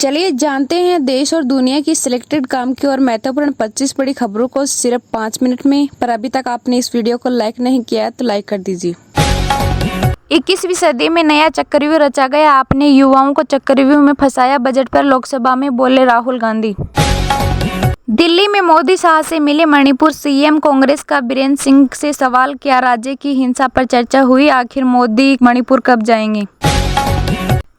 चलिए जानते हैं देश और दुनिया की सिलेक्टेड काम की और महत्वपूर्ण 25 बड़ी खबरों को सिर्फ 5 मिनट में। पर अभी तक आपने इस वीडियो को लाइक नहीं किया है तो लाइक कर दीजिए। 21वीं सदी में नया चक्रव्यूह रचा गया, आपने युवाओं को चक्रव्यूह में फंसाया, बजट पर लोकसभा में बोले राहुल गांधी। दिल्ली में मोदी शाह से मिले मणिपुर सीएम, कांग्रेस का बीरेंद्र सिंह से सवाल किया, राज्य की हिंसा पर चर्चा हुई, आखिर मोदी मणिपुर कब जाएंगे।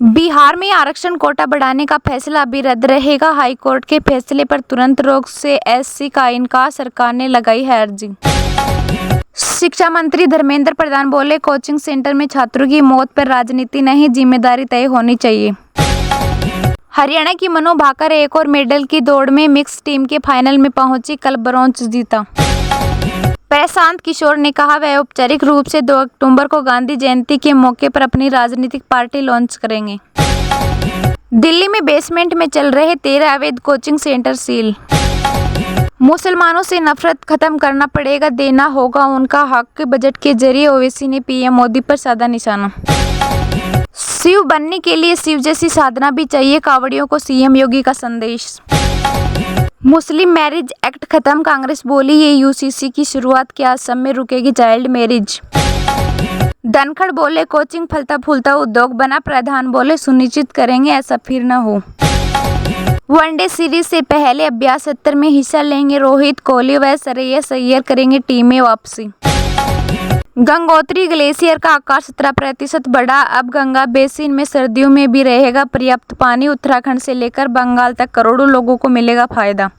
बिहार में आरक्षण कोटा बढ़ाने का फैसला अभी रद्द रहेगा, हाईकोर्ट के फैसले पर तुरंत रोक से एससी का इनकार, सरकार ने लगाई है अर्जी। शिक्षा मंत्री धर्मेंद्र प्रधान बोले, कोचिंग सेंटर में छात्रों की मौत पर राजनीति नहीं, जिम्मेदारी तय होनी चाहिए। हरियाणा की मनु भाकर एक और मेडल की दौड़ में मिक्स टीम के फाइनल में पहुंची, कल ब्रॉन्ज जीता। प्रशांत किशोर ने कहा वह औपचारिक रूप से 2 अक्टूबर को गांधी जयंती के मौके पर अपनी राजनीतिक पार्टी लॉन्च करेंगे। दिल्ली में बेसमेंट में चल रहे 13 अवैध कोचिंग सेंटर सील। मुसलमानों से नफरत खत्म करना पड़ेगा, देना होगा उनका हक, बजट के जरिए ओवैसी ने पीएम मोदी पर साधा निशाना। शिव बनने के लिए शिव जैसी साधना भी चाहिए, कांवड़ियों को सीएम योगी का संदेश। मुस्लिम मैरिज एक्ट खत्म, कांग्रेस बोली ये यूसीसी की शुरुआत के असम में रुकेगी चाइल्ड मैरिज। धनखड़ बोले कोचिंग फलता फूलता उद्योग बना, प्रधान बोले सुनिश्चित करेंगे ऐसा फिर न हो। वनडे सीरीज से पहले अभ्यास सत्र में हिस्सा लेंगे रोहित, कोहली व श्रेयस अय्यर करेंगे टीम में वापसी। गंगोत्री ग्लेशियर का आकार 17% बढ़ा, अब गंगा बेसिन में सर्दियों में भी रहेगा पर्याप्त पानी, उत्तराखंड से लेकर बंगाल तक करोड़ों लोगों को मिलेगा फायदा।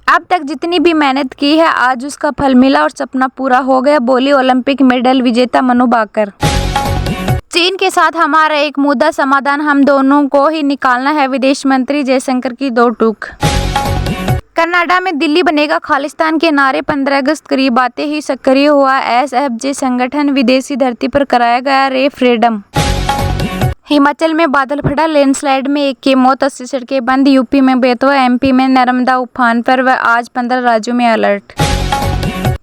अब तक जितनी भी मेहनत की है आज उसका फल मिला और सपना पूरा हो गया, बोली ओलंपिक मेडल विजेता मनु भाकर। चीन के साथ हमारा एक मुद्दा समाधान, हम दोनों को ही निकालना है, विदेश मंत्री जयशंकर की 2 टूक। कनाडा में दिल्ली बनेगा खालिस्तान के नारे 15 अगस्त करीब आते ही सक्रिय हुआ एसएफजे संगठन, विदेशी धरती पर कराया गया रेफरेंडम। हिमाचल में बादल फटा, लैंडस्लाइड में 1 की मौत, 80 सड़कें बंद, यूपी में बेतवा, एमपी में नर्मदा उफान पर व आज 15 राज्यों में अलर्ट।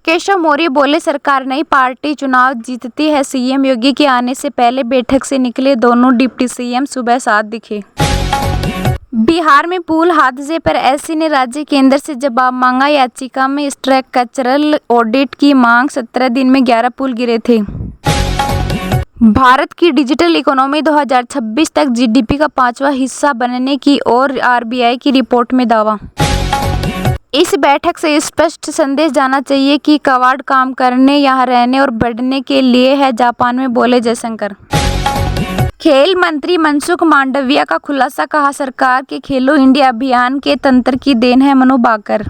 केशव मौर्य बोले सरकार नई पार्टी चुनाव जीतती है, सीएम योगी के आने से पहले बैठक से निकले दोनों डिप्टी सीएम, सुबह 7 दिखे। बिहार में पूल हादसे पर एससी ने राज्य केंद्र से जवाब मांगा, याचिका में स्ट्रक्चरल ऑडिट की मांग, 17 दिन में 11 पुल गिरे थे। भारत की डिजिटल इकोनॉमी 2026 तक जीडीपी का 5वां हिस्सा बनने की और आरबीआई की रिपोर्ट में दावा। इस बैठक से स्पष्ट संदेश जाना चाहिए कि कवाड़ काम करने, यहाँ रहने और बढ़ने के लिए है, जापान में बोले जयशंकर। खेल मंत्री मनसुख मांडविया का खुलासा, कहा सरकार के खेलो इंडिया अभियान के तंत्र की देन है, मनु भाकर।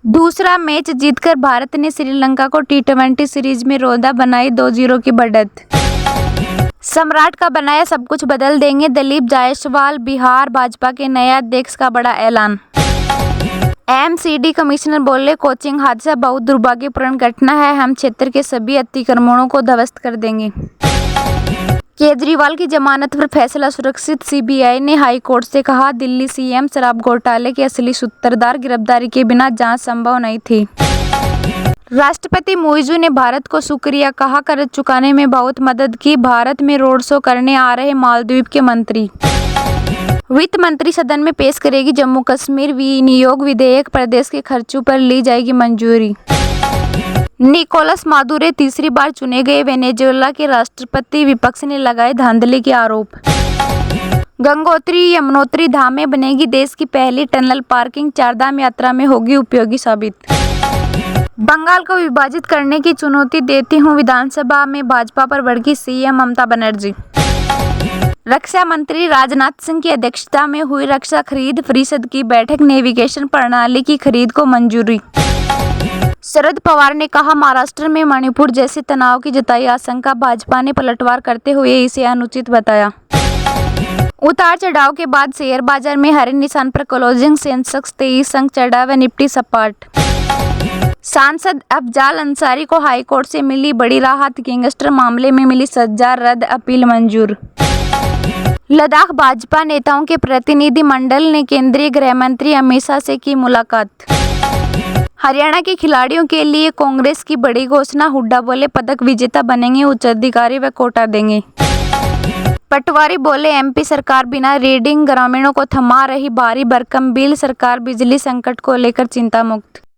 दूसरा मैच जीतकर भारत ने श्रीलंका को टी20 सीरीज में रौंदा, बनाई 2-0 की बढ़त। सम्राट का बनाया सब कुछ बदल देंगे, दिलीप जायसवाल बिहार भाजपा के नए अध्यक्ष का बड़ा ऐलान। एमसीडी कमिश्नर बोले कोचिंग हादसा बहुत दुर्भाग्यपूर्ण घटना है, हम क्षेत्र के सभी अतिक्रमणों को ध्वस्त कर देंगे। केजरीवाल की जमानत पर फैसला सुरक्षित, सीबीआई ने हाईकोर्ट से कहा दिल्ली सीएम शराब घोटाले के असली सूत्रधार, गिरफ्तारी के बिना जांच संभव नहीं थी। राष्ट्रपति मुइज़ू ने भारत को शुक्रिया कहा, कर्ज चुकाने में बहुत मदद की, भारत में रोड शो करने आ रहे मालदीव के मंत्री। वित्त मंत्री सदन में पेश करेगी जम्मू कश्मीर विनियोग विधेयक, प्रदेश के खर्चों पर ली जाएगी मंजूरी। निकोलस मादुरो तीसरी बार चुने गए वेनेजुएला के राष्ट्रपति, विपक्ष ने लगाए धांधली के आरोप। गंगोत्री यमुनोत्री धाम में बनेगी देश की पहली टनल पार्किंग, 4 धाम यात्रा में होगी उपयोगी साबित। बंगाल को विभाजित करने की चुनौती देती हूँ, विधानसभा में भाजपा पर भड़की सीएम ममता बनर्जी। रक्षा मंत्री राजनाथ सिंह की अध्यक्षता में हुई रक्षा खरीद परिषद की बैठक, नेविगेशन प्रणाली की खरीद को मंजूरी। शरद पवार ने कहा महाराष्ट्र में मणिपुर जैसे तनाव की जताई आशंका, भाजपा ने पलटवार करते हुए इसे अनुचित बताया। उतार चढ़ाव के बाद शेयर बाजार में हरे निशान पर क्लोजिंग, सेंसेक्स 23 अंक चढ़ा व निफ्टी सपाट। सांसद अफजाल अंसारी को हाईकोर्ट से मिली बड़ी राहत, गैंगस्टर मामले में मिली सजा रद्द, अपील मंजूर। लद्दाख भाजपा नेताओं के प्रतिनिधिमंडल ने केंद्रीय गृह मंत्री अमित शाह से की मुलाकात। हरियाणा के खिलाड़ियों के लिए कांग्रेस की बड़ी घोषणा, हुड्डा बोले पदक विजेता बनेंगे, उच्च अधिकारी व कोटा देंगे। पटवारी बोले एमपी सरकार बिना रीडिंग ग्रामीणों को थमा रही भारी भरकम बिल, सरकार बिजली संकट को लेकर चिंता मुक्त।